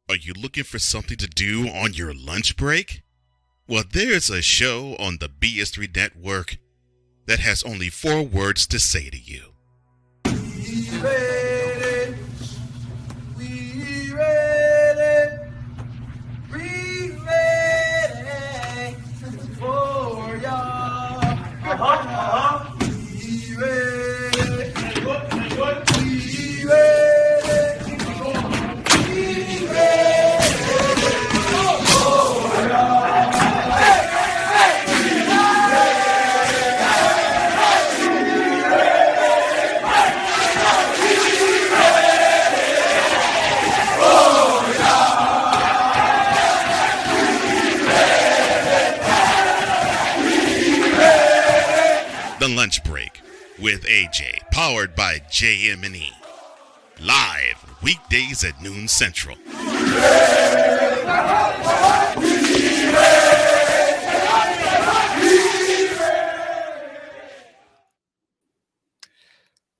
Are you looking for something to do on your lunch break? Well, there's a show on the BS3 network that has only 4 words to say to you. We ready. We ready. We ready for y'all. We ready. We ready. We ready for y'all. The Lunch Break with AJ, powered by JM&E. Live weekdays at noon Central.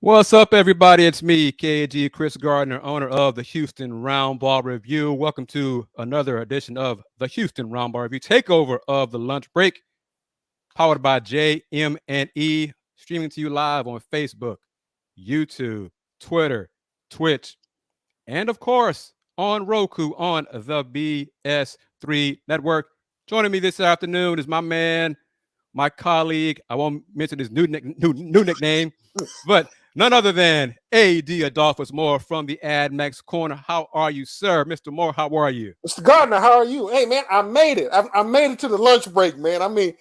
What's up, everybody? It's me, KG Chris Gardner, owner of the Houston Roundball Review. Welcome to another edition of the Houston Roundball Review, takeover of the Lunch Break, powered by JM&E, streaming to you live on Facebook, YouTube, Twitter, Twitch, and of course on Roku on the BS3 network. Joining me this afternoon is my man, my colleague. I won't mention his new nickname, but none other than A.D. Adolphus Moore from the AdMax Corner. How are you, sir? Mr. Moore, how are you? Mr. Gardner, how are you? Hey, man, I made it. I made it to the lunch break, man. I mean,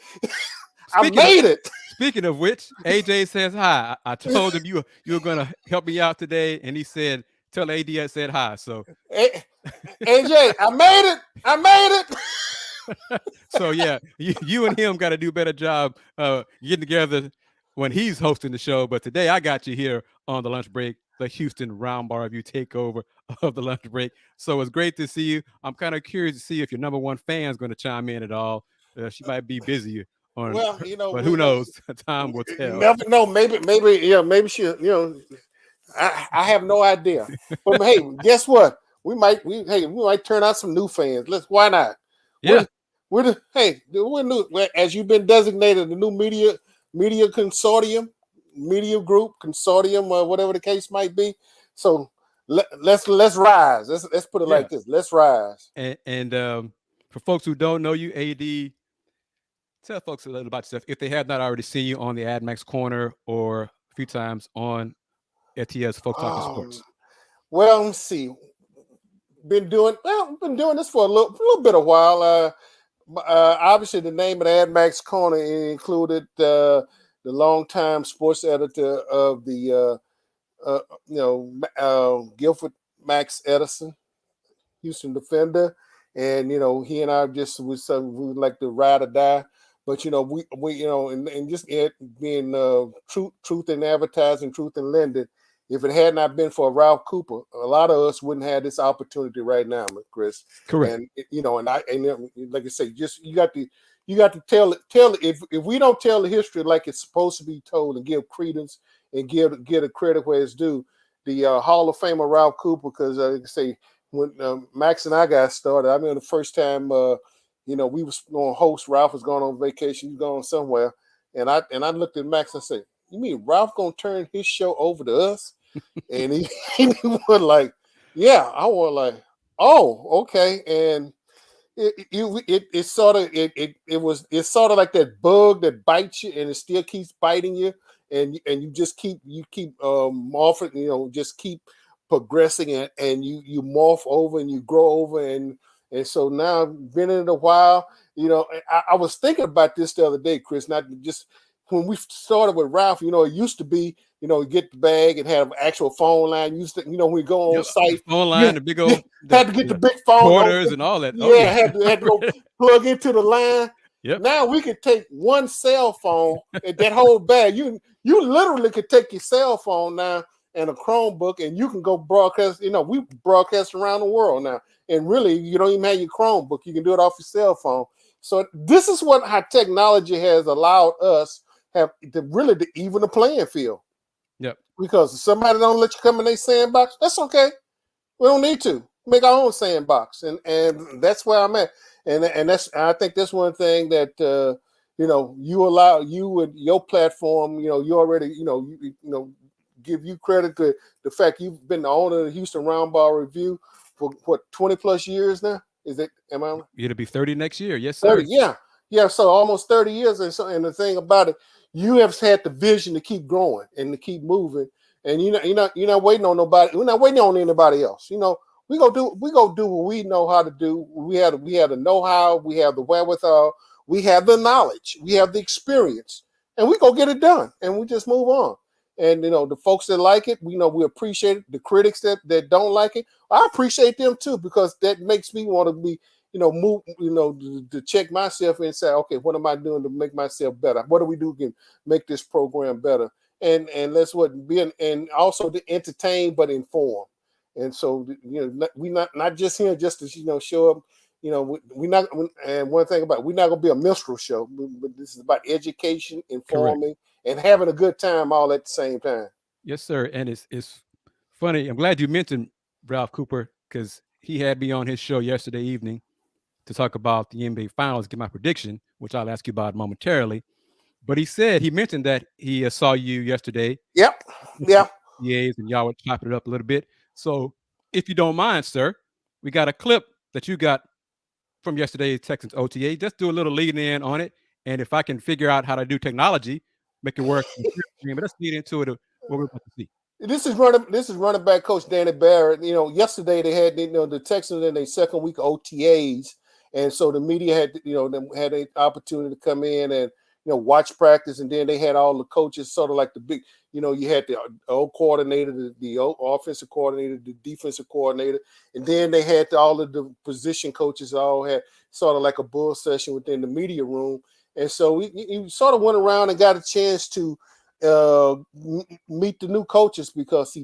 I made it. Speaking of which, AJ says hi. I told him you were going to help me out today, and he said, tell AD I said hi. So, AJ, I made it. I made it. So, yeah, you and him got to do a better job getting together when he's hosting the show. But today I got you here on the Lunch Break, the Houston Roundball Review takeover of the Lunch Break. So it's great to see you. I'm kind of curious to see if your number one fan is going to chime in at all. She might be busy. Well, you know, but who knows? Time will tell. You never know. Maybe she, I have no idea. But hey, guess what? We might turn out some new fans. Why not? Yeah. We're new, as you've been designated the new media consortium, media group consortium, or whatever the case might be. So let's rise. Let's put it like this. Let's rise. And for folks who don't know you, AD, tell folks a little about yourself if they have not already seen you on the AdMax Corner or a few times on FTS Folk Talking Sports. Well, let's see. Been doing this for a little bit of while. Obviously, the name of the AdMax Corner included the longtime sports editor of the Guilford Max Edison, Houston Defender, and he and I just we like to ride or die. But we and just being truth in advertising, truth in lending. If it had not been for Ralph Cooper, a lot of us wouldn't have this opportunity right now, Chris. Correct. And like I say, just you got to tell it. If we don't tell the history like it's supposed to be told and give credence and give a credit where it's due, the Hall of Famer Ralph Cooper, because like I say, when Max and I got started, I remember the first time we was on host. Ralph was going on vacation. He was going somewhere, and I looked at Max and said, "You mean Ralph gonna turn his show over to us?" And he was like, "Yeah." I was like, "Oh, okay." And it's sort of like that bug that bites you, and it still keeps biting you, and you just keep morphing, just keep progressing, and you morph over and you grow over, and so now been in it a while. I was thinking about this the other day, Chris, not just when we started with Ralph. It used to be, get the bag and have an actual phone line. Used to, when we go on site, phone line, the big old had to get the big phone quarters and all that. Yeah, had to go plug into the line. Yep. Now we could take one cell phone and that whole bag. You literally could take your cell phone now and a Chromebook, and you can go broadcast. We broadcast around the world now, and really, you don't even have your Chromebook. You can do it off your cell phone. So this is how technology has allowed us to even the playing field. Yep. Because if somebody don't let you come in their sandbox, that's okay. We don't need to. make our own sandbox, and that's where I'm at. And I think that's one thing that you allow you with your platform. You already give you credit to the fact you've been the owner of the Houston Roundball Review for what 20 plus years now. Is it? Am I It'll be 30 next year. Yes, 30? sir. Yeah, yeah. So almost 30 years, and the thing about it, you have had the vision to keep growing and to keep moving, and you're not waiting on nobody. We're not waiting on anybody else. We go do what we know how to do. We have the know-how, we have the wherewithal, we have the knowledge, we have the experience, and we go get it done, and we just move on. And the folks that like it, we appreciate it. The critics that don't like it, I appreciate them too, because that makes me want to be move, to check myself and say, okay, what am I doing to make myself better? What do we do to make this program better? And let's and also to entertain but inform. And so we not just here just to show up. We not. And one thing about it, we're not gonna be a minstrel show, but this is about education, Correct. informing, and having a good time all at the same time. Yes, sir. And it's funny. I'm glad you mentioned Ralph Cooper because he had me on his show yesterday evening to talk about the NBA Finals, get my prediction, which I'll ask you about momentarily. But he mentioned that he saw you yesterday Yep. with the Yeah. PAs and y'all were chopping it up a little bit. So if you don't mind, sir, we got a clip that you got from yesterday's Texans OTA. Just do a little lead in on it. And if I can figure out how to do technology, make it work. But let's get into it, what we're about to see. This is running back coach Danny Barrett. Yesterday they had the Texans in their second week OTAs, and so the media had them had an opportunity to come in and watch practice, and then they had all the coaches sort of like the big you had the old coordinator, the old offensive coordinator, the defensive coordinator, and then they had all of the position coaches all had sort of like a bull session within the media room, and so we sort of went around and got a chance to meet the new coaches because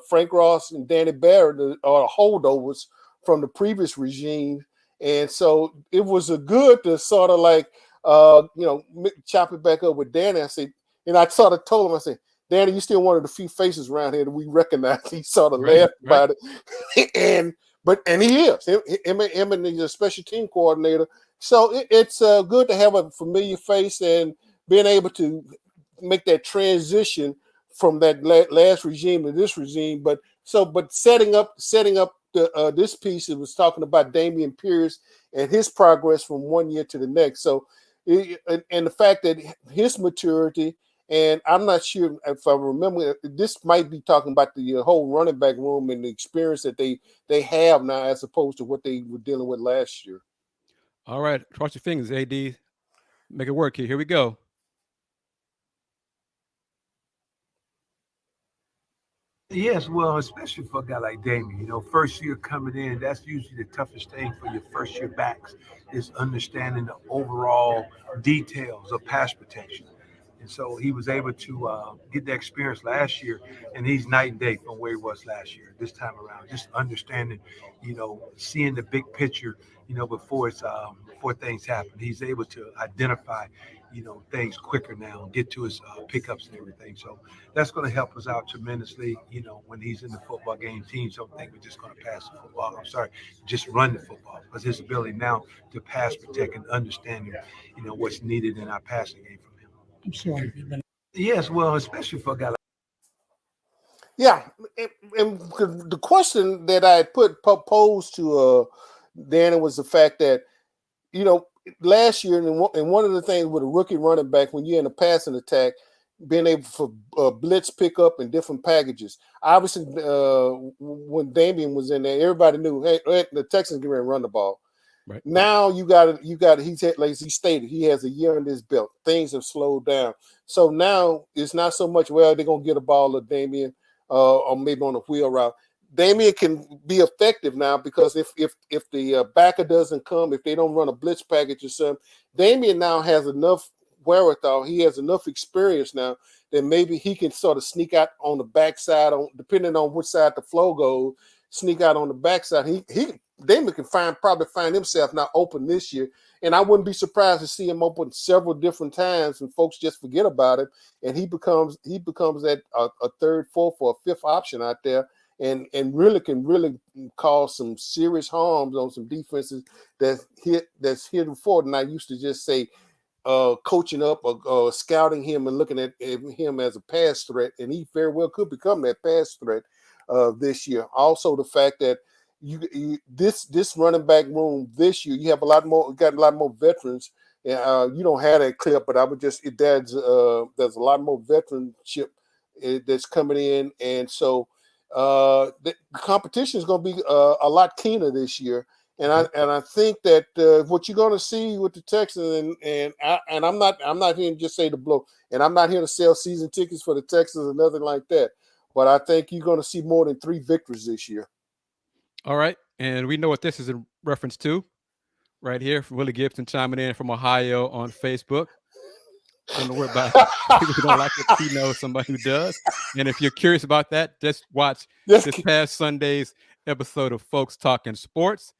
Frank Ross and Danny Barrett are holdovers from the previous regime, and so it was a good to sort of like chop it back up with Danny. I said, I sort of told him, I said, Danny, you still one of the few faces around here that we recognize. He sort of laughed about it, and he is him and the special team coordinator. So it's good to have a familiar face and being able to make that transition from that last regime to this regime, but setting up the this piece, it was talking about Damian Pierce and his progress from one year to the next. So, and the fact that his maturity, and I'm not sure if I remember, this might be talking about the whole running back room and the experience that they have now as opposed to what they were dealing with last year. All right, cross your fingers, AD. Make it work here. Here we go. Yes, well, especially for a guy like Damien, first year coming in, that's usually the toughest thing for your first year backs is understanding the overall details of pass protection. And so he was able to get that experience last year, and he's night and day from where he was last year. This time around, just understanding, seeing the big picture, before things happen. He's able to identify, things quicker now, get to his pickups and everything. So that's going to help us out tremendously. When he's in the football game, teams don't think we're just going to pass the football. I'm sorry, just run the football, because his ability now to pass protect and understanding, what's needed in our passing game from him. I'm sorry. Yes, well, especially for a guy like. Yeah, and the question that I posed to Danny was the fact that last year, and one of the things with a rookie running back, when you're in a passing attack, being able for blitz pickup and different packages. Obviously, when Damian was in there, everybody knew, hey, the Texans get ready to run the ball. Right. Now you got it. He's like he stated, he has a year in his belt. Things have slowed down. So now it's not so much, well, they're going to get a ball of Damian or maybe on a wheel route. Damian can be effective now because if the backer doesn't come, if they don't run a blitz package or something, Damian now has enough wherewithal. He has enough experience now that maybe he can sort of sneak out on the backside, depending on which side the flow goes, sneak out on the backside. Damian can probably find himself now open this year, and I wouldn't be surprised to see him open several different times and folks just forget about him, and he becomes that a third, fourth, or fifth option out there. and really can really cause some serious harms on some defenses that's hit before. And I used to just say coaching up or scouting him and looking at him as a pass threat, and he very well could become that pass threat this year. Also, the fact that this running back room this year, you have got a lot more veterans. You don't have that clip, but I would just there's a lot more veteranship that's coming in, and so the competition is going to be a lot keener this year. And I think that what you're going to see with the Texans, and I'm not here to just say the blow, and I'm not here to sell season tickets for the Texans or nothing like that, but I think you're going to see more than 3 victories this year. All right, and we know what this is in reference to, right here from Willie Gibson chiming in from Ohio on Facebook. Don't worry about people who don't like it. He knows somebody who does. And if you're curious about that, just watch this past Sunday's episode of Folks Talking Sports.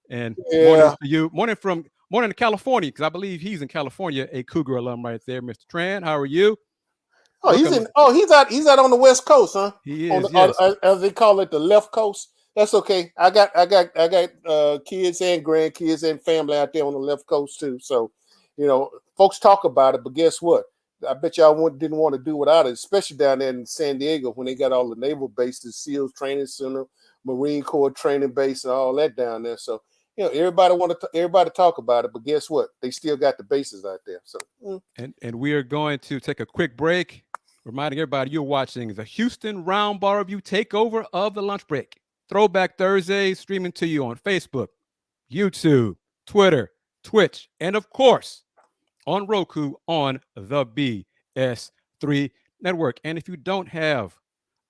And morning to you, morning to California, because I believe he's in California, a Cougar alum right there, Mr. Tran. How are you? Oh, he's out on the West Coast, huh? He is, yes. As they call it, the left coast. That's okay. I got kids and grandkids and family out there on the left coast too. So, folks talk about it, but guess what? I bet y'all didn't want to do without it, especially down there in San Diego when they got all the naval bases, SEALs Training Center, Marine Corps Training Base, and all that down there. So, everybody talk about it, but guess what? They still got the bases out there. So, and we are going to take a quick break, reminding everybody you're watching the Houston Roundball Review takeover of the lunch break. Throwback Thursday, streaming to you on Facebook, YouTube, Twitter, Twitch, and of course, on Roku on the BS3 network. And if you don't have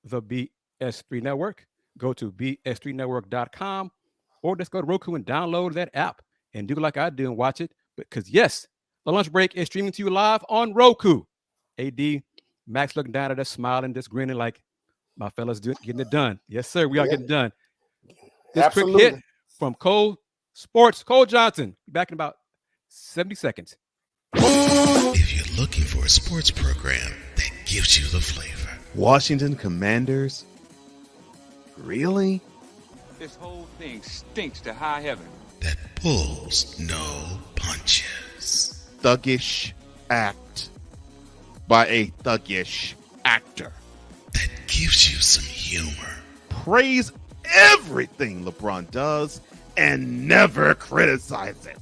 the BS3 network, go to bs3network.com or just go to Roku and download that app and do like I do and watch it. Because yes, the lunch break is streaming to you live on Roku. AD, Max looking down at us, smiling, just grinning like, my fellas getting it done. Yes, sir. We are getting done. This absolutely. Quick hit from Cole Sports. Cole Johnson. Back in about 70 seconds. If you're looking for a sports program that gives you the flavor. Washington Commanders? Really? This whole thing stinks to high heaven. That pulls no punches. Thuggish act by a thuggish actor. That gives you some humor. Praise everything LeBron does and never criticize it.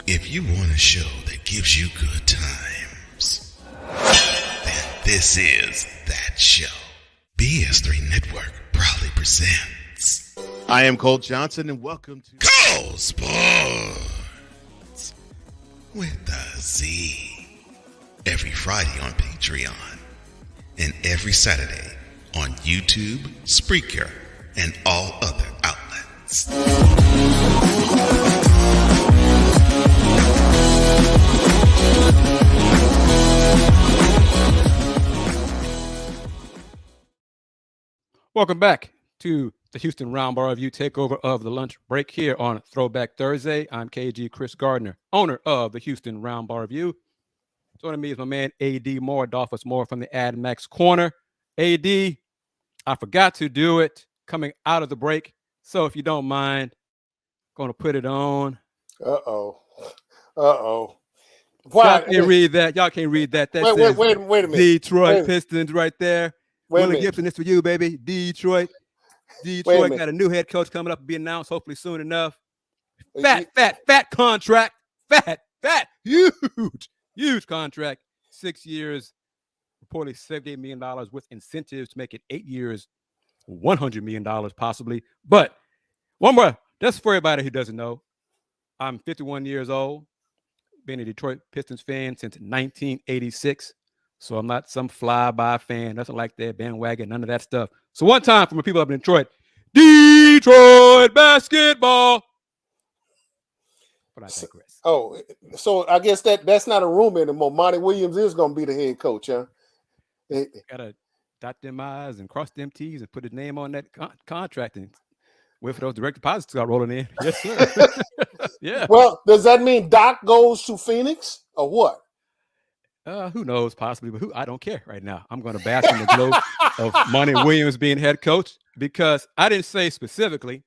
If you want a show that gives you good times, then this is that show. BS3 Network proudly presents. I am Cole Johnson and welcome to Cole Sports with a Z. Every Friday on Patreon and every Saturday on YouTube, Spreaker, and all other outlets. Welcome back to the Houston Roundball Review takeover of the lunch break here on Throwback Thursday. I'm KG Chris Gardner, owner of the Houston Roundball Review. Joining me is my man AD Moore, Dolphus Moore from the Ad Max Corner. AD, I forgot to do it coming out of the break, so if you don't mind, going to put it on. Uh-oh. Why? Y'all can't read that. Y'all can't read that. That says wait a minute. Detroit Pistons right there. Willie Gibson, this for you, baby. Detroit got a new head coach coming up to be announced hopefully soon enough. Fat contract. Fat, huge contract. 6 years, reportedly $78 million with incentives to make it 8 years, $100 million possibly. But one more, that's for everybody who doesn't know. I'm 51 years old, been a Detroit Pistons fan since 1986. So I'm not some fly-by fan, nothing like that, bandwagon, none of that stuff. So one time from the people up in Detroit basketball. But I digress. So I guess that's not a rumor anymore. Monty Williams is going to be the head coach, huh? Got to dot them I's and cross them T's and put his name on that contract and wait for those direct deposits to start rolling in. Yes, sir. Yeah. Well, does that mean Doc goes to Phoenix or what? Who knows, possibly, but I don't care right now. I'm going to bask in the glow of Monty Williams being head coach because I didn't say specifically,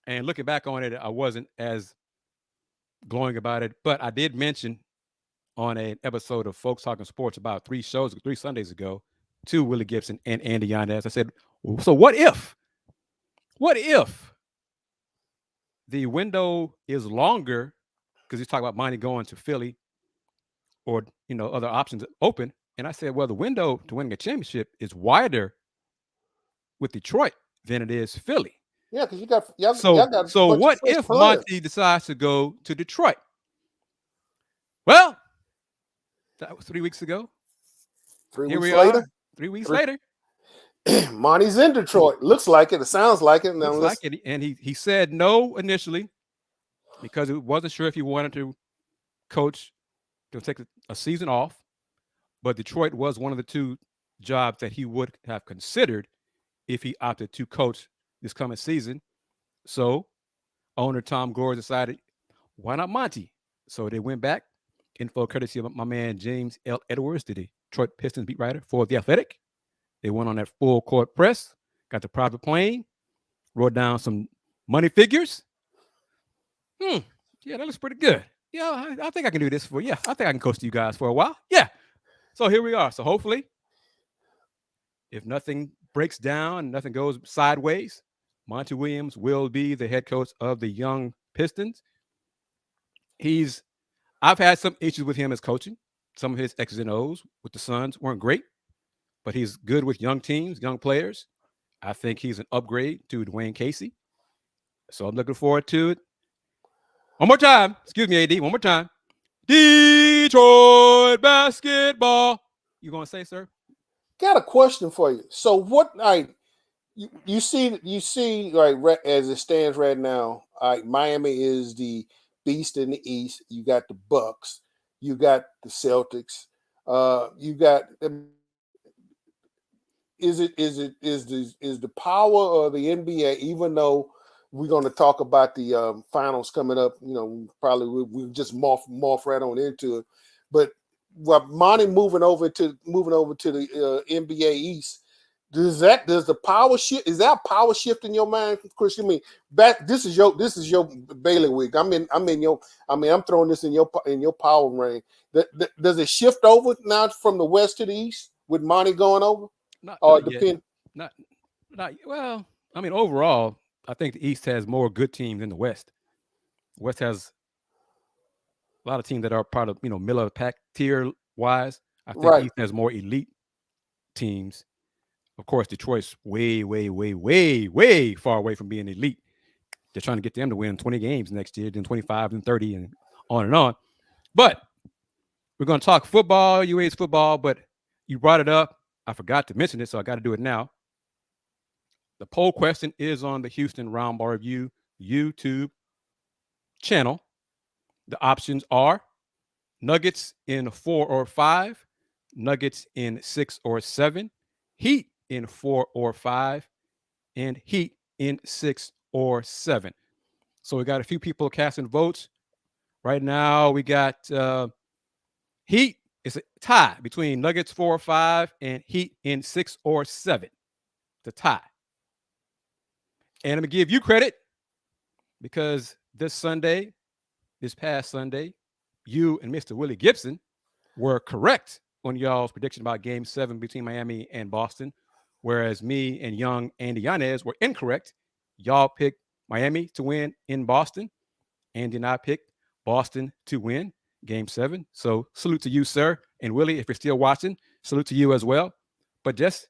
and looking back on it, I wasn't as glowing about it, but I did mention on an episode of Folks Talking Sports about 3 Sundays ago, to Willie Gibson and Andy Yanez. I said, so what if the window is longer because he's talking about Monty going to Philly or other options open. And I said, well, the window to winning a championship is wider with Detroit than it is Philly. Yeah, because y'all got so what if Monty decides to go to Detroit? Well, that was 3 weeks ago. 3 Here weeks we later. Are, 3 weeks later. Monty's in Detroit. Looks like it. It sounds like it. Looks like it. And he said no initially because he wasn't sure if he wanted to coach to take a season off. But Detroit was one of the 2 jobs that he would have considered if he opted to coach this coming season. So owner Tom Gore decided, why not Monty? So they went back, info courtesy of my man James L. Edwards, the Detroit Pistons beat writer for The Athletic. They went on that full court press, got the private plane, wrote down some money figures. Yeah, that looks pretty good. Yeah, I think I can do this I think I can coach you guys for a while. Yeah. So here we are. So hopefully, if nothing breaks down, nothing goes sideways, Monty Williams will be the head coach of the young Pistons. I've had some issues with him as coaching. Some of his X's and O's with the Suns weren't great, but he's good with young teams, young players. I think he's an upgrade to Dwayne Casey. So I'm looking forward to it. One more time. Excuse me, AD. One more time. Detroit basketball. You going to say, sir? Got a question for you. So what you see like as it stands right now, Miami is the beast in the East. You got the Bucks, you got the Celtics, you got is the power of the NBA, even though we're going to talk about the finals coming up, probably we'll just morph right on into it. But what Monty moving over to the NBA East, does the power shift? Is that power shift in your mind, Chris? You mean back? This is your bailiwick. I'm throwing this in your power ring. Does it shift over now from the West to the East with Monty going over? Well, overall, I think the East has more good teams than the West. The West has a lot of teams that are part of, middle of the pack tier wise. I think the East has more elite teams. Of course, Detroit's way, way, way, way, way far away from being elite. They're trying to get them to win 20 games next year, then 25 and 30 and on and on. But we're going to talk football, UA's football, but you brought it up. I forgot to mention it, so I got to do it now. The poll question is on the Houston Roundball Review YouTube channel. The options are Nuggets in 4 or 5, Nuggets in 6 or 7, Heat in 4 or 5, and Heat in 6 or 7. So we got a few people casting votes. Right now, we got Heat. It's a tie between Nuggets 4 or 5 and Heat in 6 or 7. The tie. And I'm going to give you credit because this past Sunday, you and Mr. Willie Gibson were correct on y'all's prediction about Game 7 between Miami and Boston, whereas me and young Andy Yanez were incorrect. Y'all picked Miami to win in Boston. Andy and I picked Boston to win Game 7. So salute to you, sir. And Willie, if you're still watching, salute to you as well. But just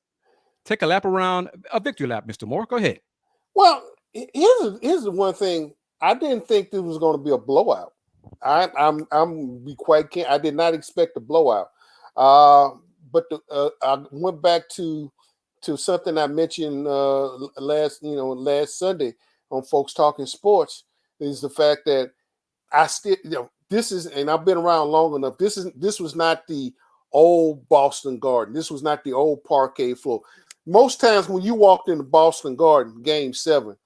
take a lap around, a victory lap, Mr. Moore. Go ahead. Well, here's the one thing. I didn't think this was going to be a blowout. I'm be quite keen. I did not expect a blowout. But I went back to something I mentioned last Sunday on Folks Talking Sports, is the fact that I still, this is, and I've been around long enough. This was not the old Boston Garden. This was not the old parquet floor. Most times when you walked in the Boston Garden, Game 7,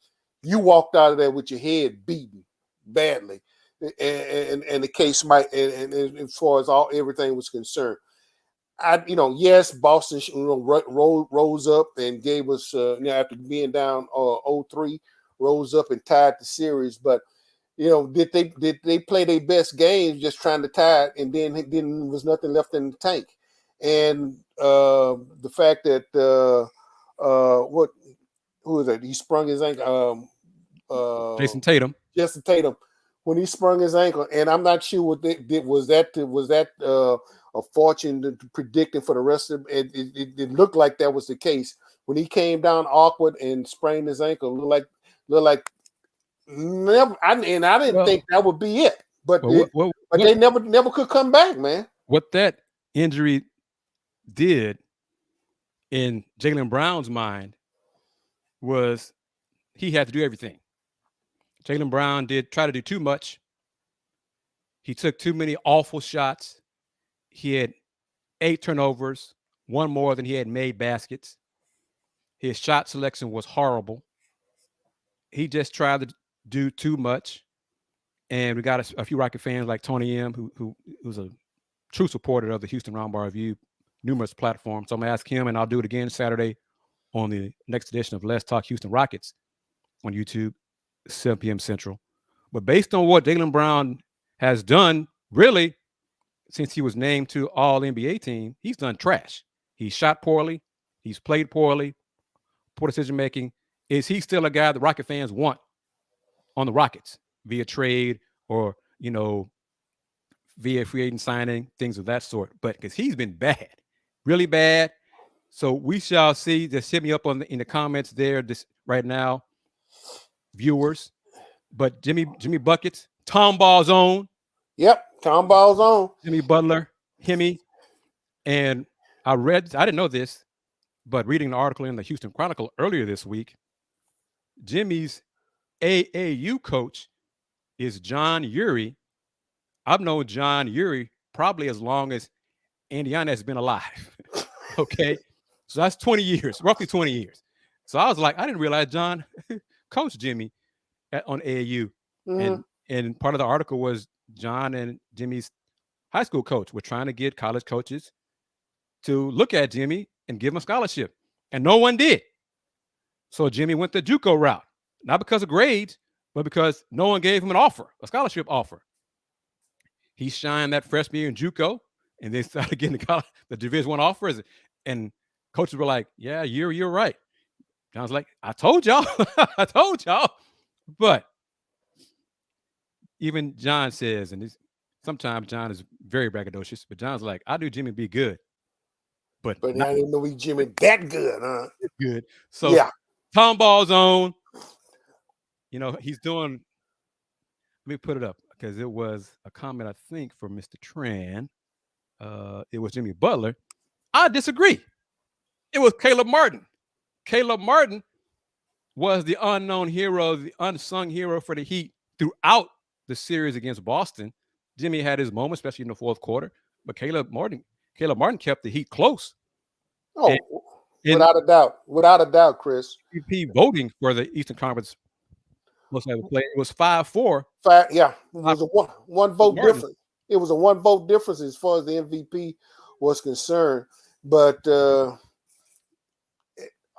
you walked out of there with your head beaten badly. and the case might, and as far as everything was concerned. Yes, Boston rose up and gave us, after being down 0-3, rose up and tied the series. But did they play their best games just trying to tie it, and then was nothing left in the tank? And the fact that who is that? He sprung his ankle. Jason Tatum. Jason Tatum, when he sprung his ankle, and I'm not sure what they did. Was that a fortune predicting for the rest of it? It looked like that was the case when he came down awkward and sprained his ankle. Looked like never. I didn't think that would be it, but they never could come back, man. What that injury did in Jaylen Brown's mind was he had to do everything. Jaylen Brown try to do too much. He took too many awful shots. He had 8 turnovers, one more than he had made baskets. His shot selection was horrible. He just tried to do too much. And we got a few Rocket fans like Tony M, who's a true supporter of the Houston Roundball Review, numerous platforms. So I'm going to ask him, and I'll do it again Saturday on the next edition of Let's Talk Houston Rockets on YouTube, 7 p.m. Central. But based on what Jaylen Brown has done, really, since he was named to All-NBA team, he's done trash. He's shot poorly. He's played poorly. Poor decision-making. Is he still a guy the Rocket fans want on the Rockets via trade or, via free agent signing, things of that sort? But because he's been bad, really bad. So we shall see. Just hit me up in the comments there right now, viewers. But Jimmy Buckets, Tom Ball's own. Yep, Tom Ball's on. Jimmy Butler, Hemi. And I didn't know this, but reading an article in the Houston Chronicle earlier this week, Jimmy's AAU coach is John Urey. I've known John Urey probably as long as Indiana has been alive. Okay. So that's 20 years, roughly 20 years. So I was like, I didn't realize John coached Jimmy on AAU. Mm-hmm. And part of the article was John and Jimmy's high school coach were trying to get college coaches to look at Jimmy and give him a scholarship. And no one did. So Jimmy went the JUCO route, not because of grades, but because no one gave him a scholarship offer. He shined that freshman year in JUCO, and then started getting the Division I offers. And coaches were like, yeah, you're right. John's like, I told y'all. I told y'all. But even John says, and sometimes John is very braggadocious, but John's like, I do Jimmy be good. But I didn't know Jimmy that good, huh? Good. So yeah. Tom Ball's on. He's doing, let me put it up because it was a comment, I think, for Mr. Tran. It was Jimmy Butler. I disagree. It was Caleb Martin. Caleb Martin was the unknown hero, the unsung hero for the Heat throughout the series against Boston. Jimmy had his moment, especially in the fourth quarter, but Caleb Martin kept the Heat close. Oh, without a doubt, Chris. MVP voting for the Eastern Conference most ever played. It was 5-4. Yeah, it was a one vote difference. It was a 1 vote difference as far as the MVP was concerned. But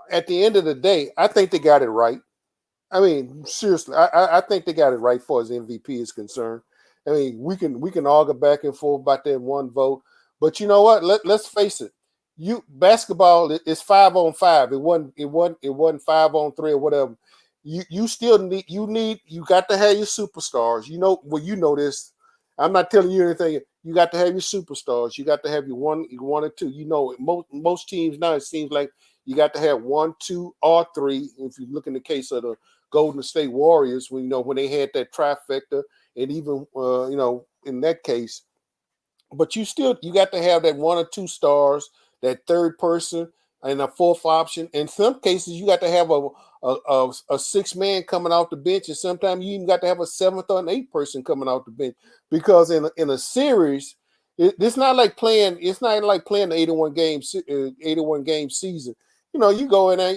at the end of the day, I think they got it right. I mean, seriously, I think they got it right as far as MVP is concerned. I mean, we can argue back and forth about that 1 vote, but you know what? Let's face it. Basketball is 5-on-5. It wasn't 5-on-3 or whatever. You still you got to have your superstars. You know this. I'm not telling you anything. You got to have your superstars. You got to have your one or two. Most teams now, it seems like you got to have 1, 2, or 3. If you look in the case of the Golden State Warriors, when they had that trifecta, and even in that case, but you got to have that 1 or 2 stars, that third person, and a 4th option. In some cases, you got to have a 6-man coming off the bench, and sometimes you even got to have a 7th or an 8th person coming off the bench, because in a series, it's not like playing. It's not like playing the 81 game season. You go in there.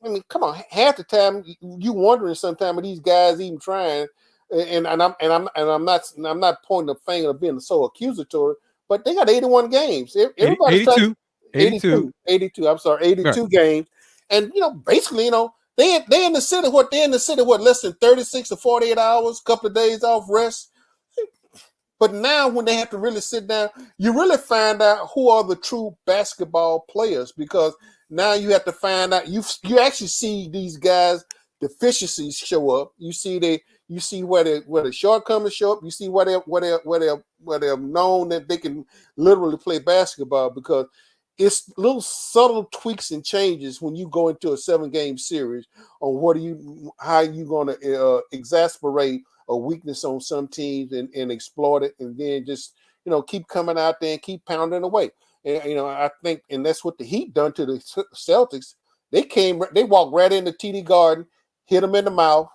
I mean, come on. Half the time, you wondering sometimes are these guys even trying and I'm not pointing a finger of being so accusatory, but they got 81 games. Everybody's 82. I'm sorry, 82 games, and basically, they in the city. They're in the city. Less than 36 to 48 hours, couple of days off rest. But now, when they have to really sit down, you really find out who are the true basketball players, because now you have to find out. You actually see these guys' deficiencies show up. You see where the shortcomings show up. You see where they're known that they can literally play basketball, because it's little subtle tweaks and changes when you go into a 7-game series on how you going to exasperate a weakness on some teams and exploit it, and then just keep coming out there and keep pounding away. And I think, and that's what the Heat done to the Celtics. They walked right into TD Garden, hit them in the mouth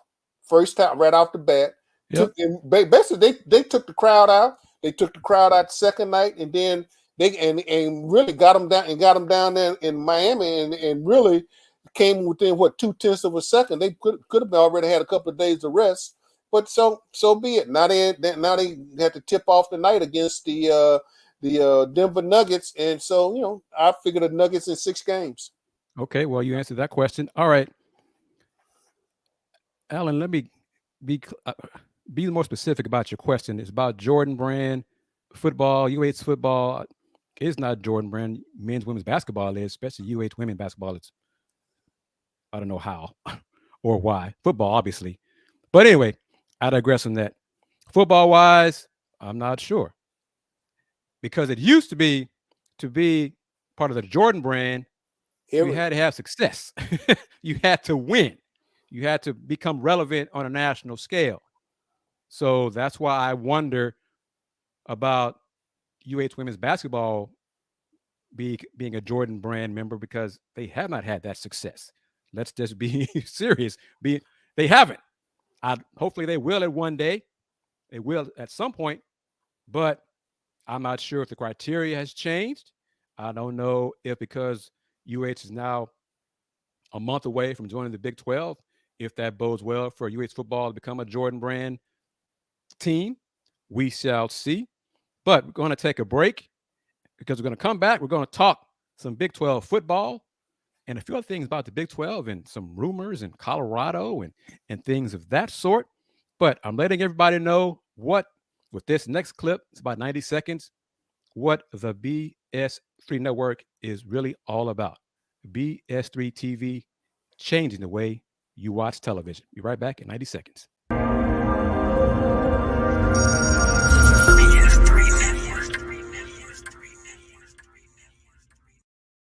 first time right off the bat. Yep. Basically they took the crowd out. They took the crowd out the second night, and then they and really got them down there in Miami, and really came within 0.2 of a second. They could have already had a couple of days of rest. But so be it. Now they had to tip off the night against the Denver Nuggets, and so I figured the Nuggets in 6 games. Okay, well, you answered that question. All right, Alan, let me be more specific about your question. It's about Jordan Brand football. UH football is not Jordan Brand. Men's, women's basketball is, especially UH women's basketball. It's, I don't know how or why. Football, obviously, but anyway. I digress on that. Football-wise, I'm not sure, because it used to be part of the Jordan Brand. You had to have success. You had to win. You had to become relevant on a national scale. So that's why I wonder about UH women's basketball being a Jordan Brand member, because they have not had that success. Let's just be serious. They haven't. Hopefully they will at one day. They will at some point, but I'm not sure if the criteria has changed. I don't know if, because UH is now a month away from joining the Big 12, if that bodes well for UH football to become a Jordan Brand team. We shall see. But we're going to take a break, because we're going to come back. We're going to talk some Big 12 football and a few other things about the Big 12, and some rumors in Colorado and things of that sort. But I'm letting everybody know with this next clip, it's about 90 seconds, what the BS3 network is really all about. BS3 TV, changing the way you watch television. Be right back in 90 seconds.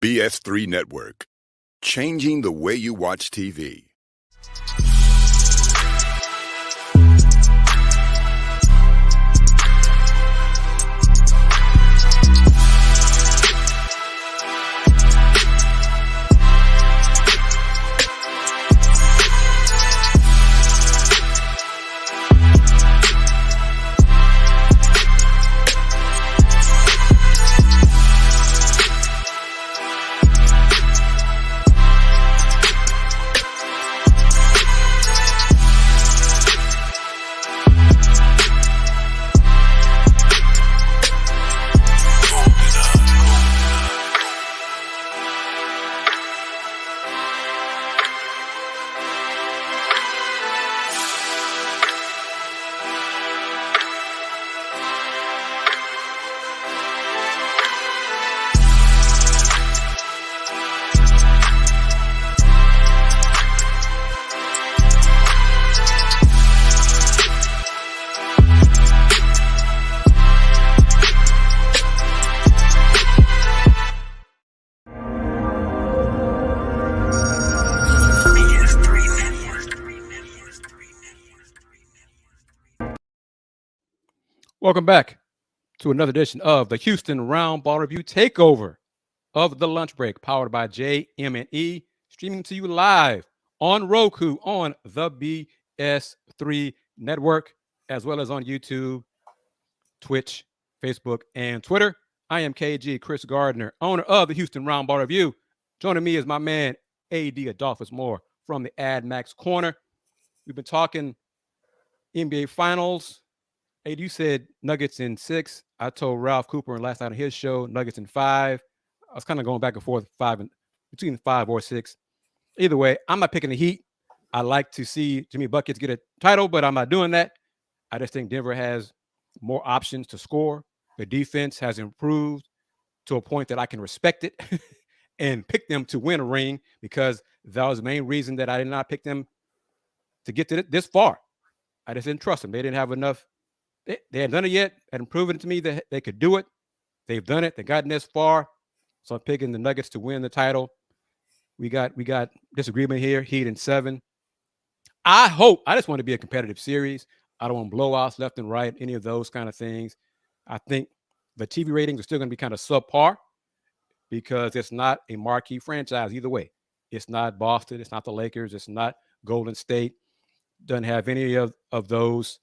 BS3 Network, changing the way you watch TV. Welcome back to another edition of the Houston Roundball Review Takeover of the Lunch Break, powered by JM&E, streaming to you live on Roku on the BS3 network, as well as on YouTube, Twitch, Facebook, and Twitter. I am KG Chris Gardner, owner of the Houston Roundball Review. Joining me is my man, AD Adolphus Moore from the Ad Max Corner. We've been talking NBA Finals. Hey, you said Nuggets in 6. I told Ralph Cooper last night on his show Nuggets in 5. I was kind of going back and forth between 5 or 6. Either way, I'm not picking the Heat. I like to see Jimmy Buckets get a title, but I'm not doing that. I just think Denver has more options to score. The defense has improved to a point that I can respect it and pick them to win a ring, because that was the main reason that I did not pick them to get to this far. I just didn't trust them. They didn't have enough. They hadn't done it yet. Hadn't proven to me that they could do it. They've done it. They've gotten this far. So I'm picking the Nuggets to win the title. We got disagreement here. Heat in 7. I just want to be a competitive series. I don't want blowouts left and right, any of those kind of things. I think the TV ratings are still going to be kind of subpar because it's not a marquee franchise either way. It's not Boston. It's not the Lakers. It's not Golden State. Doesn't have any of those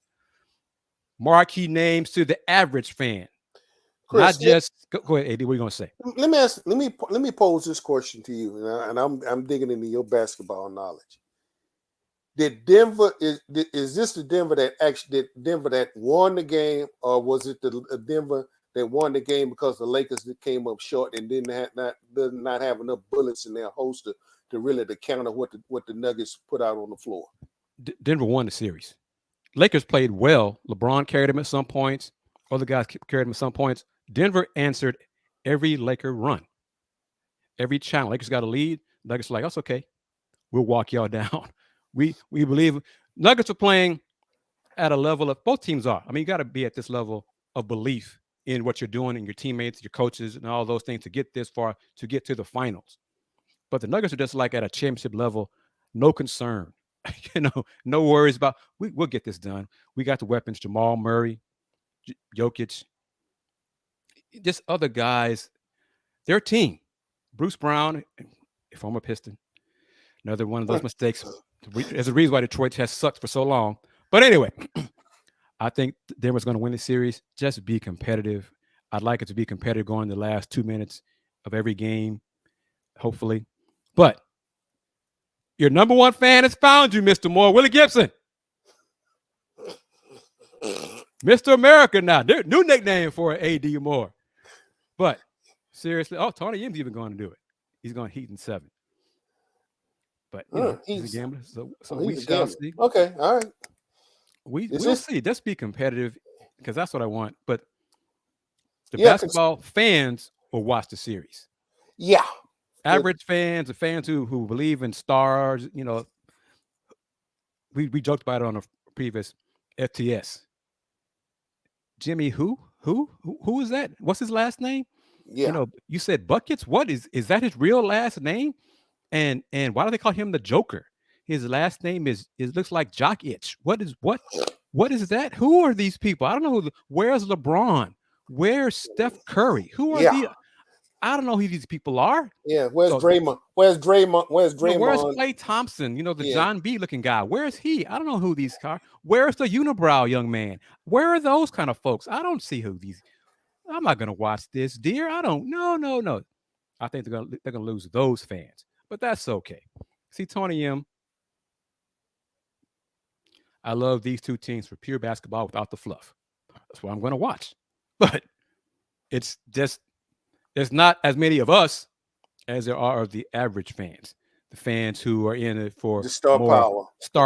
marquee names to the average fan. Chris, Not just go ahead, AD. What are you going to say? Let me pose this question to you, and I'm digging into your basketball knowledge. Is this the Denver that won the game, or was it the Denver that won the game because the Lakers that came up short and did not have enough bullets in their holster to really counter what the Nuggets put out on the floor? Denver won the series. Lakers played well. LeBron carried them at some points. Other guys carried them at some points. Denver answered every Laker run, every challenge. Lakers got a lead. Nuggets are like, that's okay. We'll walk y'all down. We believe. Nuggets are playing at a level of, both teams are. I mean, you got to be at this level of belief in what you're doing and your teammates, your coaches, and all those things to get this far, to get to the finals. But the Nuggets are just like at a championship level, no concern. No worries about, we'll get this done. We got the weapons, Jamal Murray, Jokic, just other guys. Their team, Bruce Brown, a former Piston, another one of those mistakes. There's a reason why Detroit has sucked for so long. But anyway, I think Denver's going to win the series. Just be competitive. I'd like it to be competitive going the last 2 minutes of every game, hopefully. But your number one fan has found you, Mr. Moore. Willie Gibson. Mr. America now. New nickname for AD Moore. But seriously, Tony Yim's even going to do it. He's going to Heat in 7. But he's a gambler, so we shall see. Okay, all right. We'll see. Just be competitive, because that's what I want. But the basketball fans will watch the series. Yeah. Average fans, the fans who believe in stars, we joked about it on a previous FTS. Jimmy, who is that? What's his last name? Yeah. You said Buckets. What is that his real last name? And why do they call him the Joker? His last name is, it looks like Jock Itch. What is that? Who are these people? I don't know. Where's LeBron? Where's Steph Curry? Who are these? I don't know who these people are. Yeah, where's Draymond? Where's Draymond? Where's Klay Thompson? The John B looking guy. Where's he? I don't know who these are. Where's the unibrow young man? Where are those kind of folks? I don't see who these. I'm not gonna watch this, dear. I don't. No. I think they're gonna lose those fans, but that's okay. See, Tony M. I love these two teams for pure basketball without the fluff. That's what I'm gonna watch. But it's just. There's not as many of us as there are of the average fans, the fans who are in it for the star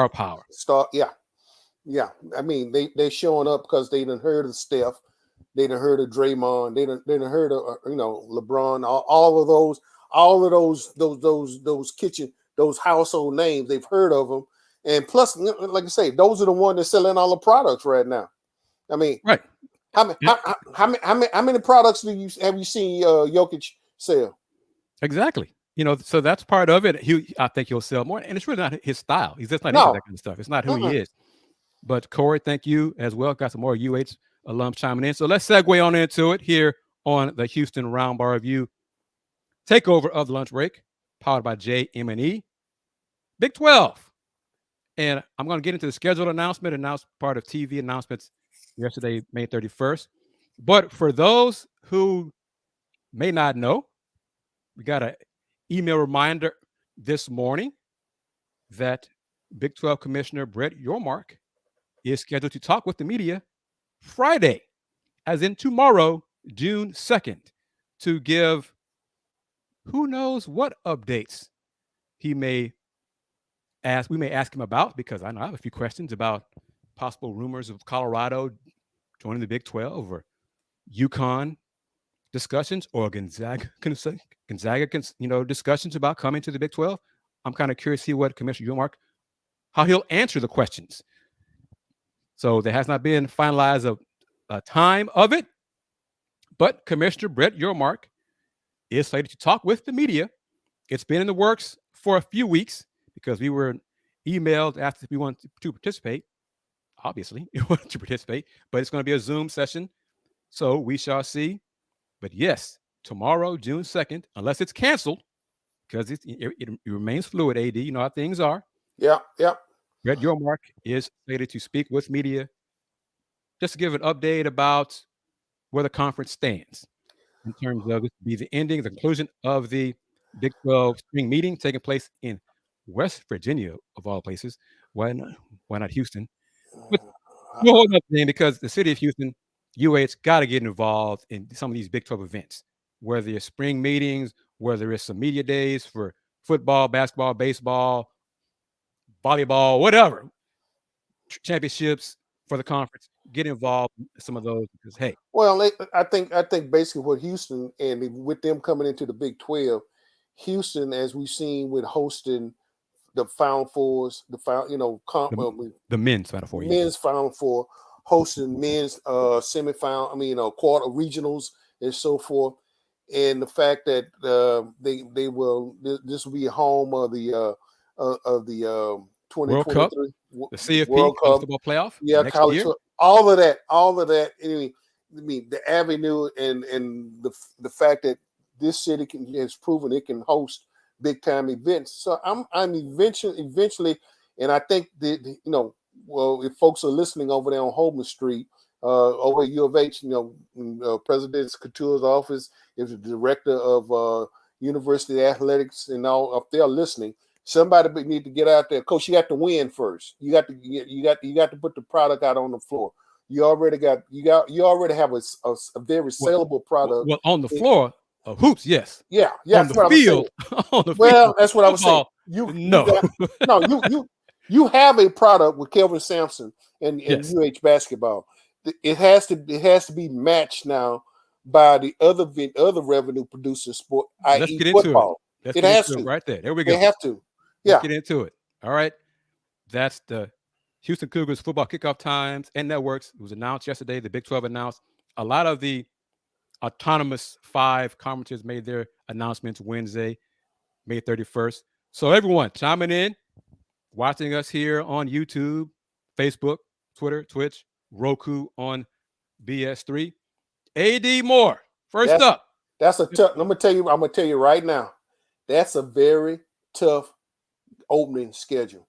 power. Yeah. I mean, they showing up because they done heard of Steph, they done heard of Draymond, they done heard of LeBron, all of those household names. They've heard of them, and plus, like I say, those are the ones that's selling all the products right now. I mean, right. How many products have you seen Jokic sell? Exactly. So that's part of it. I think he'll sell more, and it's really not his style. He's just not into that kind of stuff. It's not who he is. But Corey, thank you as well. Got some more UH alums chiming in. So let's segue on into it here on the Houston Roundball Review. Takeover of the lunch break, powered by JM&E. Big 12. And I'm going to get into the scheduled announcement part of TV announcements yesterday, May 31st. But for those who may not know, we got an email reminder this morning that Big 12 Commissioner Brett Yormark is scheduled to talk with the media Friday, as in tomorrow, June 2nd, to give who knows what updates we may ask him about, because I know I have a few questions about possible rumors of Colorado joining the Big 12 or UConn discussions or Gonzaga discussions about coming to the Big 12. I'm kind of curious to see what Commissioner Yormark, how he'll answer the questions. So there has not been finalized a time of it, but Commissioner Brett Yormark is slated to talk with the media. It's been in the works for a few weeks because we were emailed asked if we wanted to participate. Obviously, we wanted to participate, but it's going to be a Zoom session, so we shall see. But yes, tomorrow, June 2nd, unless it's canceled, because it remains fluid, AD. You know how things are. Yeah. Brett Yormark is slated to speak with media just to give an update about where the conference stands in terms of this be the ending, the conclusion of the Big 12 spring meeting taking place in West Virginia, of all places. Why not Houston? But no whole other thing, because the city of Houston, UH, got to get involved in some of these Big 12 events, whether it's spring meetings, whether it's some media days for football, basketball, baseball, volleyball, whatever, championships for the conference. Get involved in some of those because, hey. Well, I think basically what Houston and with them coming into the Big 12, Houston, as we've seen with hosting the Final Fours, the men's Final Four, men's Final Four, hosting men's semifinal, quarter regionals and so forth, and the fact that they will this will be home of the 2023 World Cup, the CFP World Cup football playoff, yeah, next college year. all of that. Anyway, I mean, the avenue and the fact that this city has proven it can host big time events. So I'm eventually, and I think if folks are listening over there on Holman Street, over at U of H, President Couture's office is the director of University Athletics, and all. If they're listening, somebody need to get out there. Coach, you got to win first. You got to put the product out on the floor. You already have a very saleable product. Well, on the floor of hoops, yes. Yeah, on the field. On the field. That's what I was saying. You have a product with Kelvin Sampson and Yes. UH basketball. It has to be matched now by the other revenue producing sport, i.e. football. It has to right there. There we go. They have to. Yeah. Let's get into it. All right. That's the Houston Cougars football kickoff times and networks. It was announced yesterday. The Big 12 announced. A lot of the autonomous 5 conferences made their announcements Wednesday, May 31st. So everyone chiming in, watching us here on YouTube, Facebook, Twitter, Twitch, Roku on BS3. AD Moore, first up. That's a tough. I'm gonna tell you right now. That's a very tough opening schedule.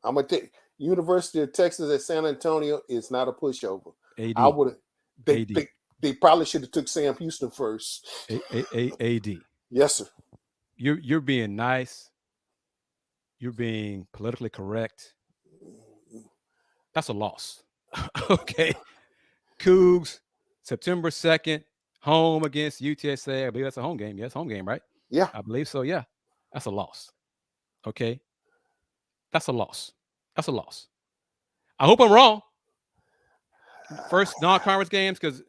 I'm gonna tell you, University of Texas at San Antonio is not a pushover. AD. I would have. They probably should have took Sam Houston first. AD. Yes, sir. You're being nice. You're being politically correct. That's a loss. Okay. Cougs, September 2nd, home against UTSA. I believe that's a home game. Yes, home game, right? Yeah. I believe so, yeah. That's a loss. Okay. That's a loss. I hope I'm wrong. First non-conference games, because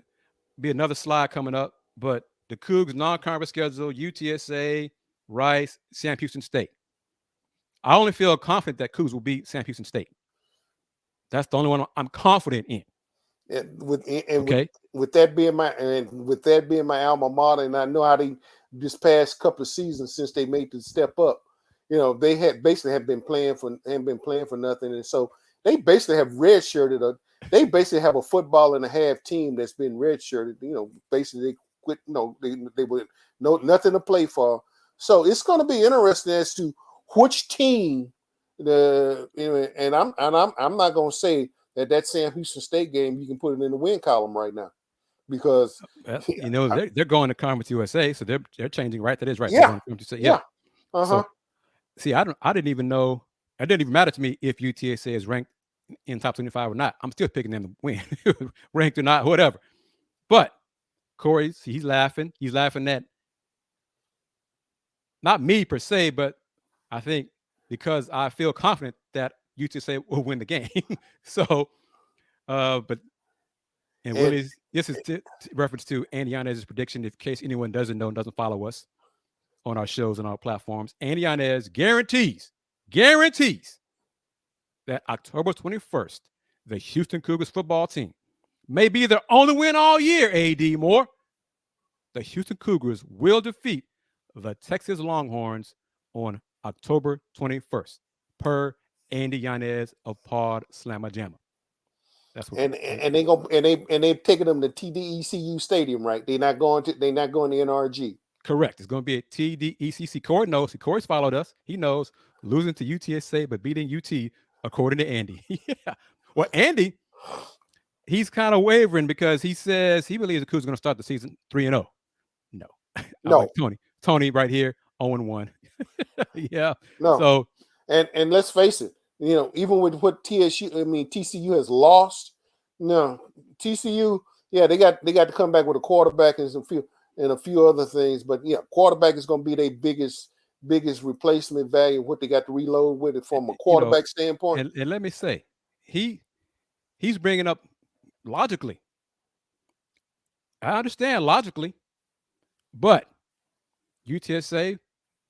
be another slide coming up. But the Cougs non-conference schedule, UTSA, Rice, Sam Houston State. I only feel confident that Cougs will beat Sam Houston State. That's the only one I'm confident in. With that being my alma mater, and I know how they this past couple of seasons since they made the step up, they had been playing for nothing, and so they basically have redshirted. They basically have a football and a half team that's been redshirted. Basically they quit. They were nothing to play for. So it's going to be interesting as to which team. And I'm not going to say that Sam Houston State game you can put it in the win column right now, because they're going to Conference USA, so they're changing, right? That is right. Yeah. Yeah. Uh-huh. So, see, I didn't even know. It didn't even matter to me if UTSA is ranked in top 25 or not, I'm still picking them to win, ranked or not, whatever. But Corey, he's laughing. He's laughing at not me per se, but I think because I feel confident that UTSA will win the game. So, but and Willie's, this is reference to Andy Yanez's prediction. In case anyone doesn't know and doesn't follow us on our shows and our platforms, Andy Yanez guarantees that October 21st, the Houston Cougars football team may be their only win all year, A.D. Moore. The Houston Cougars will defeat the Texas Longhorns on October 21st, per Andy Yanez of Pod Slamma Jamma. That's what they're taking them to TDECU Stadium, right? They're not going to NRG. Correct. It's going to be at TDECC. Corey knows. Corey's followed us. He knows losing to UTSA but beating UT, according to Andy. Yeah. Well, Andy, he's kind of wavering because he says he believes the Cougars are going to start the season 3-0. No. Like Tony right here, 0-1. Yeah. No. So and let's face it, even with what TCU has lost, TCU, they got to come back with a quarterback and a few other things. But quarterback is going to be their biggest replacement value. What they got to reload with it from a quarterback standpoint. And let me say, he's bringing up logically. I understand logically, but UTSA,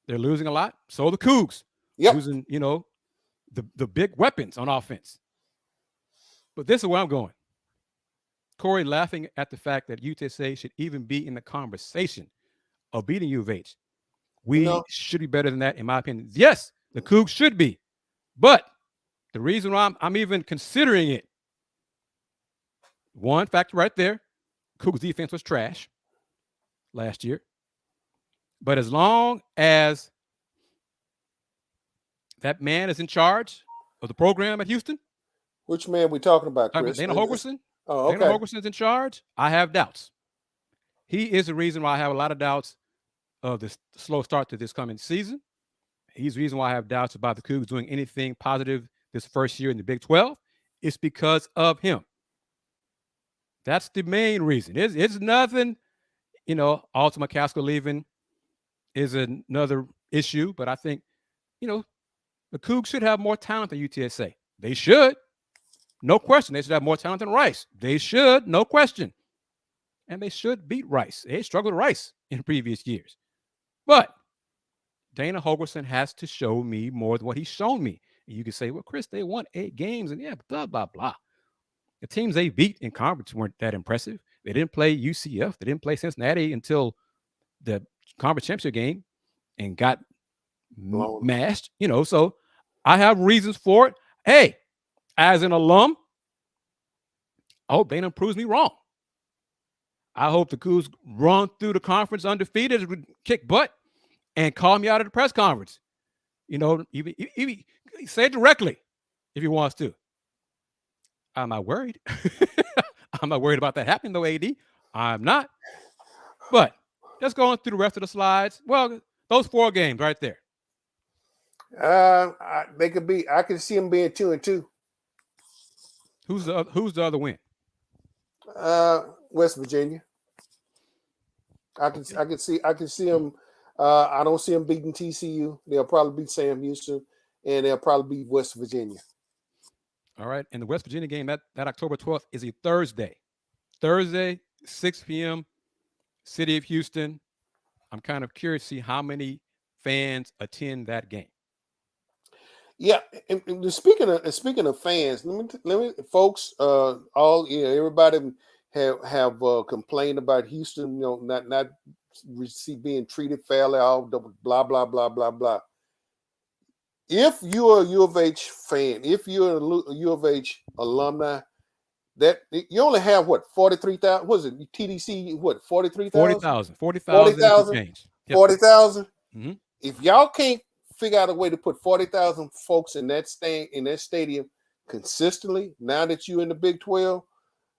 they're losing a lot. So the Cougs losing, the big weapons on offense. But this is where I'm going. Corey laughing at the fact that UTSA should even be in the conversation of beating U of H. We should be better than that, in my opinion. Yes, the Cougs should be. But the reason why I'm even considering it, one factor right there, Cougs defense was trash last year. But as long as that man is in charge of the program at Houston. Which man we talking about, Chris? Dana Holgorsen. Oh, okay. Dana Holgorsen's in charge. I have doubts. He is the reason why I have a lot of doubts of this slow start to this coming season. He's the reason why I have doubts about the Cougs doing anything positive this first year in the Big 12. It's because of him. That's the main reason. It's nothing, Alton McCaskill leaving is another issue, but I think, the Cougs should have more talent than UTSA. They should. No question. They should have more talent than Rice. They should. No question. And they should beat Rice. They struggled with Rice in previous years. But Dana Holgorsen has to show me more than what he's shown me. And you can say, well, Chris, they won 8 games and blah, blah, blah. The teams they beat in conference weren't that impressive. They didn't play UCF. They didn't play Cincinnati until the conference championship game and got mashed, so I have reasons for it. Hey, as an alum, I hope Dana proves me wrong. I hope the Cougs run through the conference undefeated, kick butt, and call me out at the press conference. Even say it directly if he wants to. I'm not worried. I'm not worried about that happening, though, AD. I'm not. But just going through the rest of the slides. Well, those 4 games right there. They could be. I can see them being 2-2. Who's the other win? West Virginia. I can see them. I don't see them beating TCU. They'll probably beat Sam Houston, and they'll probably beat West Virginia. All right. And the West Virginia game, that October 12th is a Thursday. Thursday, 6 p.m., City of Houston. I'm kind of curious to see how many fans attend that game. Yeah, and speaking of fans, let me folks, everybody have complained about Houston, not being treated fairly, all the blah blah blah blah blah. If you're a U of H fan, if you're a U of H alumni, that you only have 43,000. Was it TDC? 43,000? 40,000. 40,000. Mm-hmm. If y'all can't figure out a way to put 40,000 folks in that stadium consistently, now that you're in the Big 12,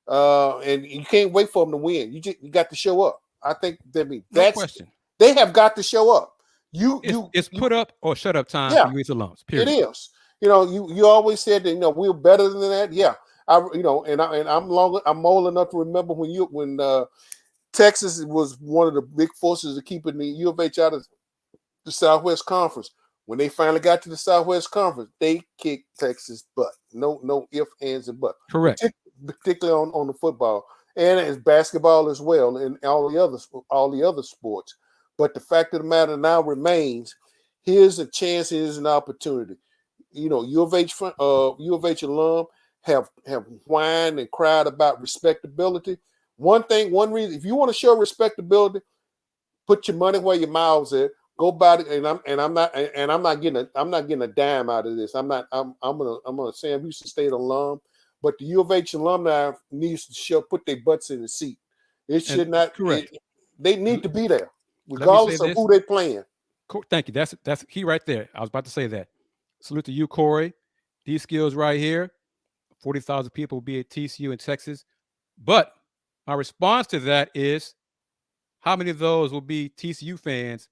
and you can't wait for them to win, you got to show up. I think no question. They have got to show up. It's put up or shut up time for U.S. alums. Period. It is. You always said that we're better than that. Yeah, I'm old enough to remember when Texas was one of the big forces of keeping the U of H out of the Southwest Conference. When they finally got to the Southwest Conference, they kicked Texas butt. No ifs, ands, and buts. Correct. Particularly on the football and it's basketball as well, and all the other sports. But the fact of the matter now remains: here's a chance, here's an opportunity. U of H alum have whined and cried about respectability. One reason, if you want to show respectability, put your money where your mouth's at. Go buy it, and I'm not getting a dime out of this. I'm gonna Sam Houston State alum, but the U of H alumni needs to put their butts in the seat. It should not. Correct. They need to be there, Let me say regardless of this. who they playing. Thank you. That's key right there. I was about to say that. Salute to you, Corey. These skills right here. 40,000 people will be at TCU in Texas. But my response to that is, how many of those will be TCU fans?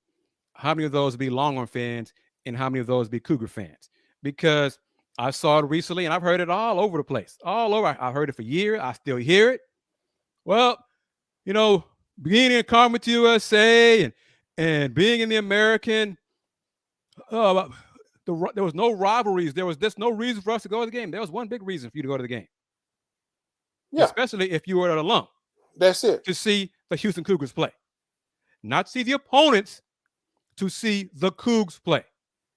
How many of those will be Longhorn fans? And how many of those will be Cougar fans? Because I saw it recently, and I've heard it all over the place. All over. I've heard it for years. I still hear it. Well, being in Conference USA and being in the American, there was no rivalries. There was just no reason for us to go to the game. There was one big reason for you to go to the game. Yeah. Especially if you were an alum. That's it. To see the Houston Cougars play. Not see the opponents, to see the Cougs play.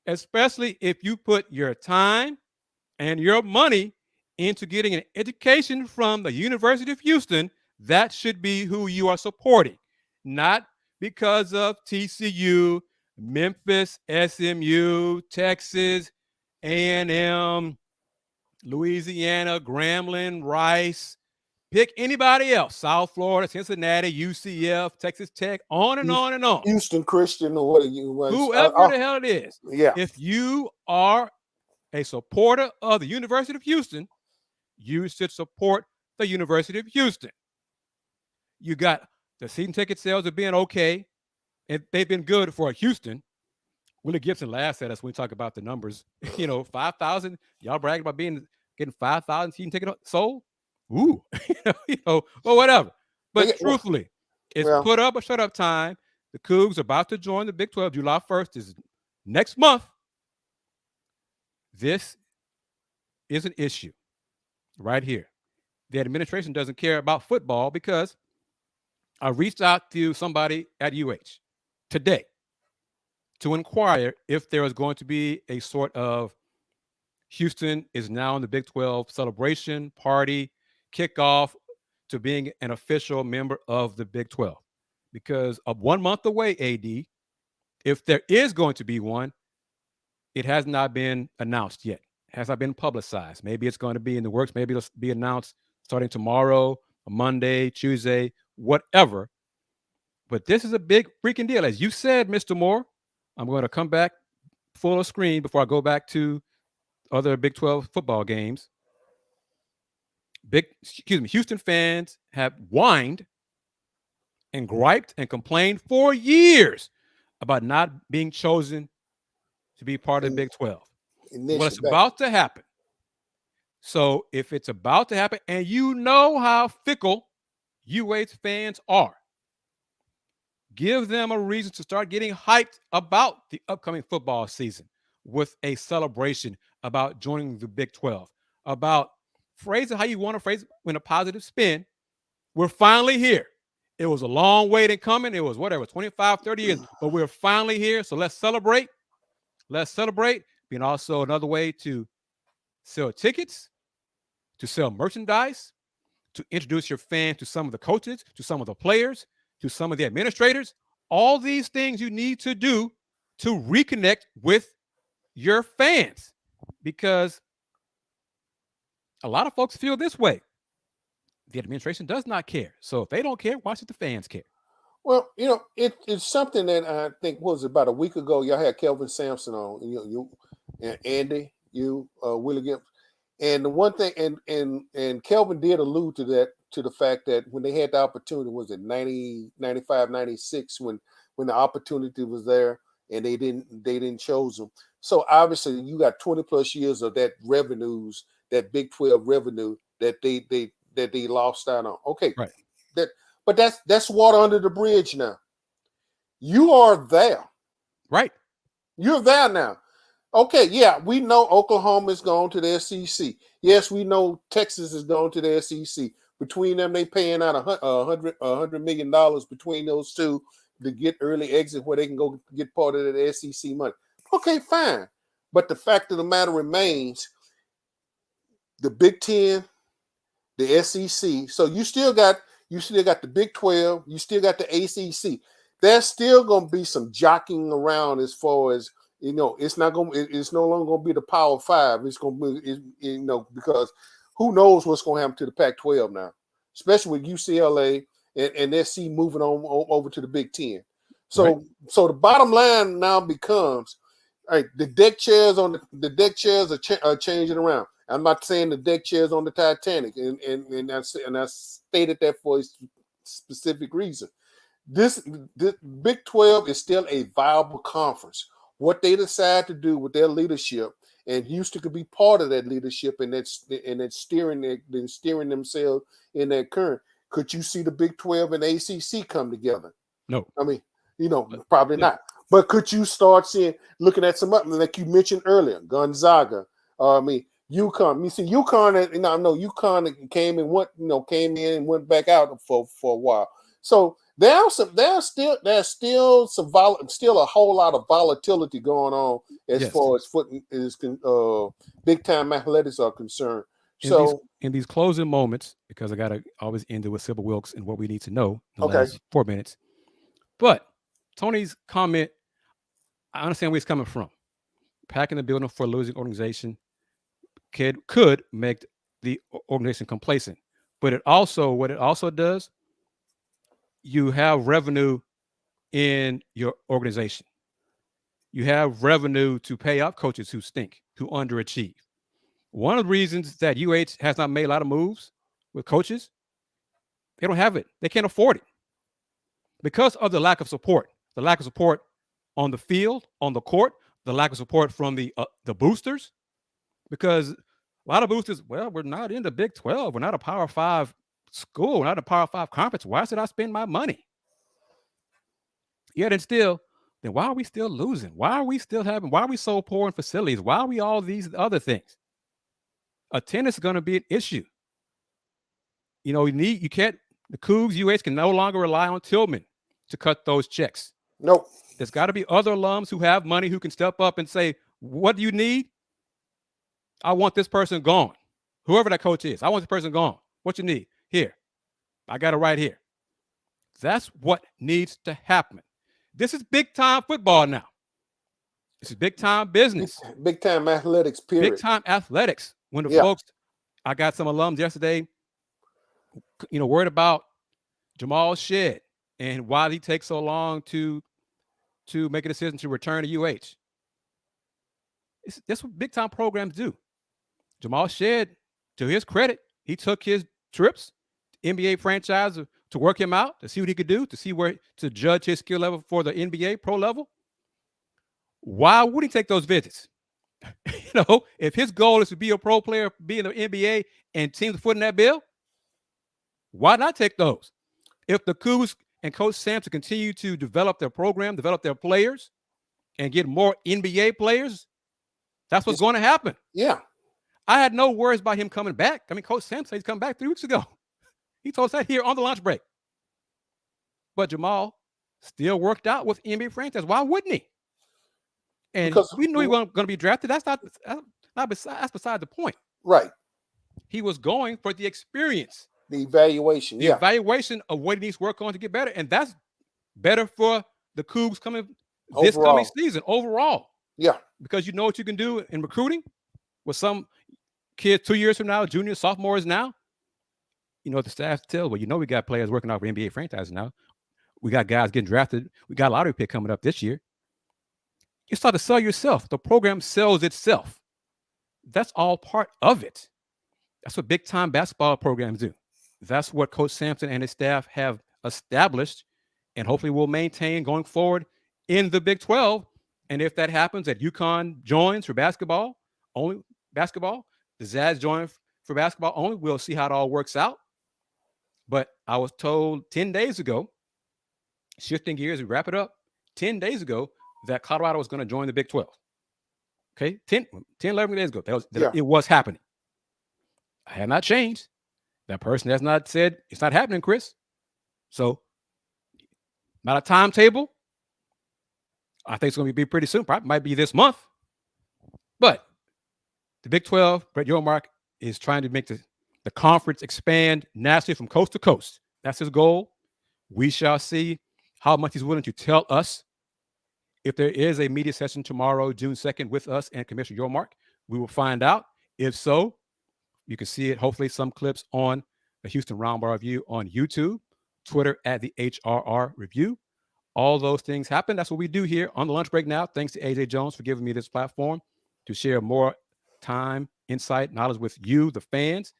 Especially if you put your time and your money into getting an education from the University of Houston. That should be who you are supporting. Not because of TCU, Memphis, SMU, Texas, A&M, Louisiana, Grambling, Rice. Pick anybody else. South Florida, Cincinnati, UCF, Texas Tech, on and on and on. Houston Christian or what you want. Whoever the hell it is. Yeah. If you are a supporter of the University of Houston, you should support the University of Houston. You got the season ticket sales have been okay. And they've been good for Houston. Willie Gibson laughs at us when we talk about the numbers. 5,000. Y'all bragging about getting 5,000 season tickets sold. Ooh, or whatever. But truthfully, it's put up or shut up time. The Cougs are about to join the Big 12. July 1st is next month. This is an issue right here. The administration doesn't care about football because I reached out to somebody at UH today to inquire if there is going to be a sort of Houston is now in the Big 12 celebration party kickoff to being an official member of the Big 12. Because of 1 month away, AD, if there is going to be one, it has not been announced yet. It has not been publicized. Maybe it's going to be in the works. Maybe it'll be announced starting tomorrow, Monday, Tuesday, whatever. But this is a big freaking deal. As you said, Mr. Moore, I'm going to come back full screen before I go back to other Big 12 football games. Houston fans have whined and griped and complained for years about not being chosen to be part of the Big 12. Well, it's about to happen. So if it's about to happen, and you know how fickle UH fans are, give them a reason to start getting hyped about the upcoming football season with a celebration about joining the Big 12, about phrase it how you want to phrase it in a positive spin. We're finally here. It was a long wait in coming. It was 25, 30 years, but we're finally here. So let's celebrate. Let's celebrate. Being also another way to sell tickets, to sell merchandise, to introduce your fans to some of the coaches, to some of the players, to some of the administrators. All these things you need to do to reconnect with your fans, because a lot of folks feel this way. The administration does not care. So if they don't care, why should the fans care? Well, it's something that I think was about a week ago. Y'all had Kelvin Sampson on, you and Andy, Willie Gibbs. And the one thing, and Kelvin did allude to that, to the fact that when they had the opportunity, was it 90, 95, 96, when the opportunity was there and they didn't choose them. So obviously you got 20 plus years of that revenues, that Big 12 revenue that they lost out on. Okay. Right. But that's water under the bridge now. You are there. Right. You're there now. Okay, yeah, we know Oklahoma is going to the SEC. Yes, we know Texas is going to the SEC. Between them, they paying out $100 million between those two to get early exit where they can go get part of the SEC money. Okay, fine. But the fact of the matter remains, the Big Ten, the SEC. So you still got the Big 12. You still got the ACC. There's still going to be some jockeying around as far as, it's no longer going to be the Power Five. It's going to be, because who knows what's going to happen to the Pac-12 now, especially with UCLA and SC moving on over to the Big Ten. So, Right. So the bottom line now becomes, all right, the deck chairs are changing around. I'm not saying the deck chairs on the Titanic, and I stated that for a specific reason. This Big 12 is still a viable conference. What they decide to do with their leadership, and Houston could be part of that leadership, and that's steering themselves in that current. Could you see the Big 12 and ACC come together? No. I mean, probably not. But could you start looking at some other, like you mentioned earlier, Gonzaga? UConn. You see, UConn. UConn came in and went back out for a while. So there's still a whole lot of volatility going on as far as big time athletics are concerned. In these closing moments, because I gotta always end it with Sybil Wilkes and what we need to know in the last 4 minutes. But Tony's comment, I understand where he's coming from. Packing the building for a losing organization could make the organization complacent. But what it also does, you have revenue in your organization. You have revenue to pay off coaches who stink, who underachieve. One of the reasons that UH has not made a lot of moves with coaches, they don't have it. They can't afford it because of the lack of support. The lack of support on the field, on the court, the lack of support from the boosters, because a lot of boosters, well, we're not in the Big 12. We're not a Power 5 school. We're not a Power 5 conference. Why should I spend my money? Yet and still, then why are we still losing? Why are we so poor in facilities? Why are we all these other things? Attendance is going to be an issue. The Cougs, UH can no longer rely on Tillman to cut those checks. Nope. There's got to be other alums who have money who can step up and say, what do you need? I want this person gone. Whoever that coach is, I want this person gone. What you need? Here. I got it right here. That's what needs to happen. This is big time football now. This is big time business. Big time athletics, period. Big time athletics. When the folks, I got some alums yesterday, worried about Jamal Shedd and why he takes so long to make a decision to return to UH. That's what big time programs do. Jamal Shedd, to his credit, he took his trips, NBA franchise, to work him out, to see what he could do, to judge his skill level for the NBA pro level. Why would he take those visits? If his goal is to be a pro player, be in the NBA, and teams foot in that bill, why not take those? If the Cougs and Coach Sampson continue to develop their program, develop their players, and get more NBA players, that's what's going to happen. Yeah. I had no worries about him coming back. I mean, Coach Sampson, he's coming back 3 weeks ago. He told us that here on the lunch break. But Jamal still worked out with NBA franchise. Why wouldn't he? And because we knew he wasn't going to be drafted. That's beside the point. Right. He was going for the experience. The evaluation. The evaluation of what he needs to work on to get better. And that's better for the Cougs coming season overall. Yeah. Because you know what you can do in recruiting with some kids 2 years from now, juniors, sophomores now. The staff tells, well, we got players working out for NBA franchises now. We got guys getting drafted. We got a lottery pick coming up this year. You start to sell yourself. The program sells itself. That's all part of it. That's what big time basketball programs do. That's what Coach Sampson and his staff have established and hopefully will maintain going forward in the Big 12 And if that happens, that UConn joins for basketball, only basketball, the Zaz join for basketball only, we'll see how it all works out. But I was told 10 days ago, shifting gears, we wrap it up, 10 days ago, that Colorado was going to join the Big 12. Okay, 11 days ago, it was happening. I have not changed. That person has not said it's not happening, Chris. So, not a timetable. I think it's going to be pretty soon. Probably might be this month. But the Big 12, Brett Yormark, is trying to make the conference expand nationally from coast to coast. That's his goal. We shall see how much he's willing to tell us. If there is a media session tomorrow, June 2nd, with us and Commissioner Yormark, we will find out. If so, you can see it, hopefully some clips on the Houston Roundball Review on YouTube, Twitter at the HRR Review. All those things happen. That's what we do here on the lunch break now. Thanks to AJ Jones for giving me this platform to share more time, insight, knowledge with you, the fans.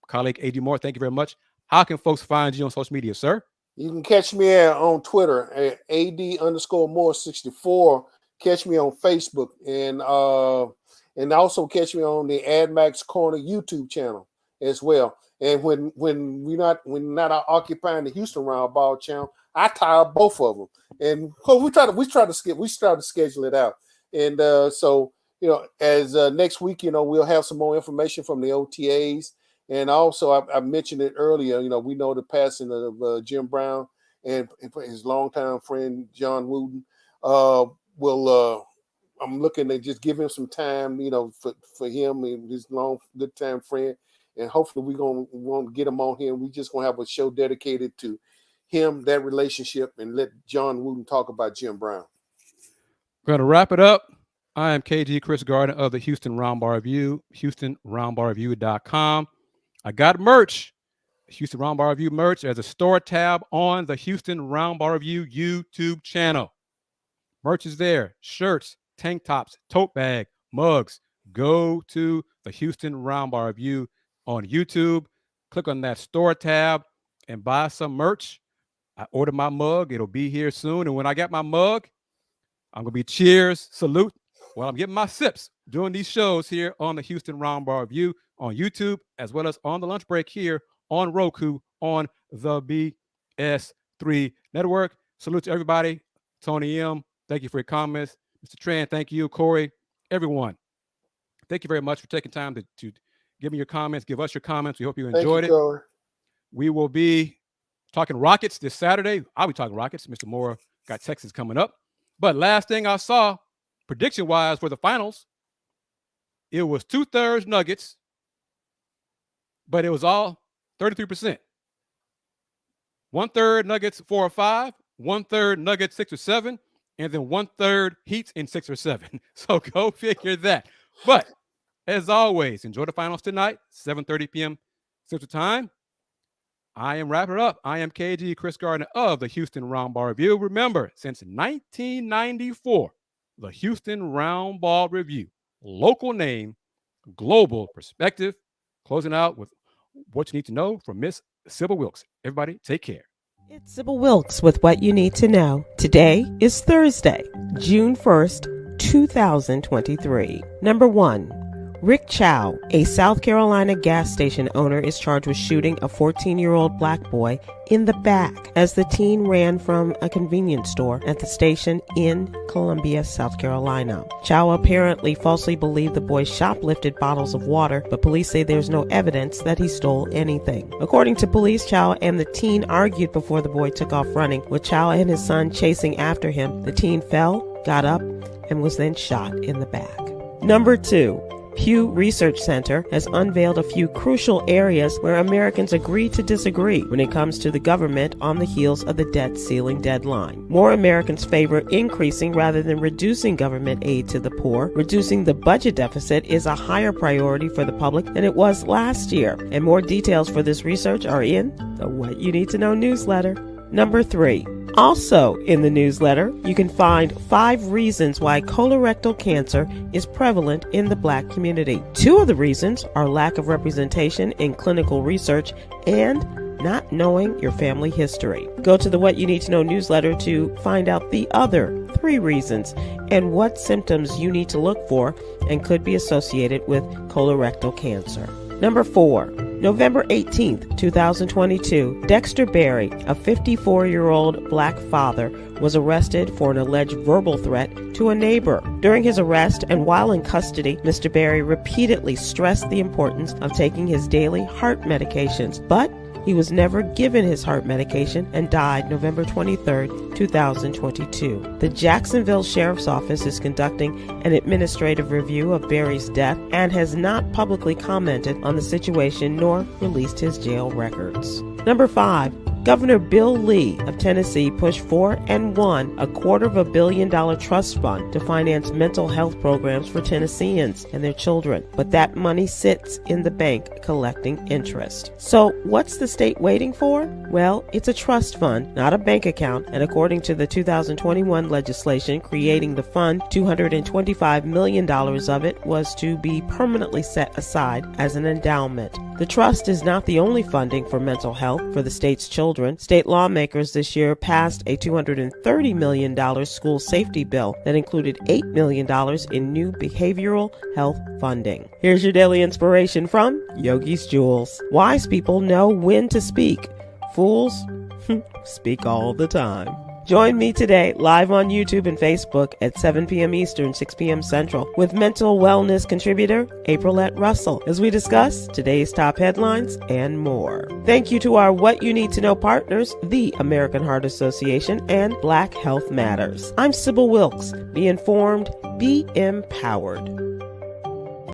Colleague AD Moore, thank you very much. How can folks find you on social media, sir? You can catch me on Twitter at AD_Moore64. Catch me on Facebook and also catch me on the AdMax Corner YouTube channel as well. And when we're not occupying the Houston Roundball channel, I tie up both of them. And we try to schedule it out. And so as next week, we'll have some more information from the OTAs. And also, I mentioned it earlier. We know the passing of Jim Brown and his longtime friend John Wooten. I'm looking to just give him some time, for him and his good time friend, and hopefully we're gonna get him on here. We just gonna have a show dedicated to him, that relationship, and let John Wooten talk about Jim Brown. We're gonna wrap it up. I am KG Chris Gardner of the Houston Roundball Review, HoustonRoundballReview.com. I got merch, Houston Roundball Review merch. There's a store tab on the Houston Roundball Review YouTube channel. Merch is there. Shirts, tank tops, tote bag, mugs. Go to the Houston Roundball Review on YouTube. Click on that store tab and buy some merch. I ordered my mug. It'll be here soon. And when I get my mug, I'm going to be cheers, salute, while I'm getting my sips doing these shows here on the Houston Roundball Review on YouTube, as well as on the lunch break here on Roku on the BS3 network. Salute to everybody. Tony M., thank you for your comments. Mr. Tran, thank you. Corey, everyone, thank you very much for taking time to give me your comments, give us your comments. We hope you enjoyed it. Corey. We will be talking Rockets this Saturday. I'll be talking Rockets. Mr. Moore got Texas coming up. But last thing I saw, prediction-wise for the finals, it was 2/3 Nuggets, but it was all 33%. 1/3 Nuggets 4 or 5, 1/3 Nuggets 6 or 7, and then 1/3 Heats in 6 or 7. So go figure that. But as always, enjoy the finals tonight, 7:30 p.m. Central Time. I am wrapping it up. I am KG Chris Gardner of the Houston Roundball Review. Remember, since 1994, the Houston Roundball Review, local name, global perspective. Closing out with what you need to know from Miss Sybil Wilkes. Everybody, take care. It's Sybil Wilkes with what you need to know. Today is Thursday, June 1st, 2023. Number 1. Rick Chow, a South Carolina gas station owner, is charged with shooting a 14-year-old black boy in the back as the teen ran from a convenience store at the station in Columbia, South Carolina. Chow apparently falsely believed the boy shoplifted bottles of water, but police say there's no evidence that he stole anything. According to police, Chow and the teen argued before the boy took off running, with Chow and his son chasing after him. The teen fell, got up, and was then shot in the back. Number 2. Pew Research Center has unveiled a few crucial areas where Americans agree to disagree when it comes to the government on the heels of the debt ceiling deadline. More Americans favor increasing rather than reducing government aid to the poor. Reducing the budget deficit is a higher priority for the public than it was last year. And more details for this research are in the What You Need to Know newsletter. Number 3. Also in the newsletter, you can find 5 reasons why colorectal cancer is prevalent in the Black community. 2 of the reasons are lack of representation in clinical research and not knowing your family history. Go to the What You Need to Know newsletter to find out the other 3 3 reasons and what symptoms you need to look for and could be associated with colorectal cancer. Number 4. November 18th, 2022, Dexter Berry, a 54-year-old black father, was arrested for an alleged verbal threat to a neighbor. During his arrest and while in custody, Mr. Berry repeatedly stressed the importance of taking his daily heart medications, but he was never given his heart medication and died November 23, 2022. The Jacksonville Sheriff's Office is conducting an administrative review of Berry's death and has not publicly commented on the situation nor released his jail records. Number 5. Governor Bill Lee of Tennessee pushed for and won a $250 million trust fund to finance mental health programs for Tennesseans and their children. But that money sits in the bank collecting interest. So what's the state waiting for? Well, it's a trust fund, not a bank account. And according to the 2021 legislation creating the fund, $225 million of it was to be permanently set aside as an endowment. The trust is not the only funding for mental health for the state's children. State lawmakers this year passed a $230 million school safety bill that included $8 million in new behavioral health funding. Here's your daily inspiration from Yogi's Jewels. Wise people know when to speak. Fools speak all the time. Join me today live on YouTube and Facebook at 7 p.m. Eastern, 6 p.m. Central with mental wellness contributor Aprilette Russell as we discuss today's top headlines and more. Thank you to our What You Need to Know partners, the American Heart Association and Black Health Matters. I'm Sybil Wilkes. Be informed, be empowered.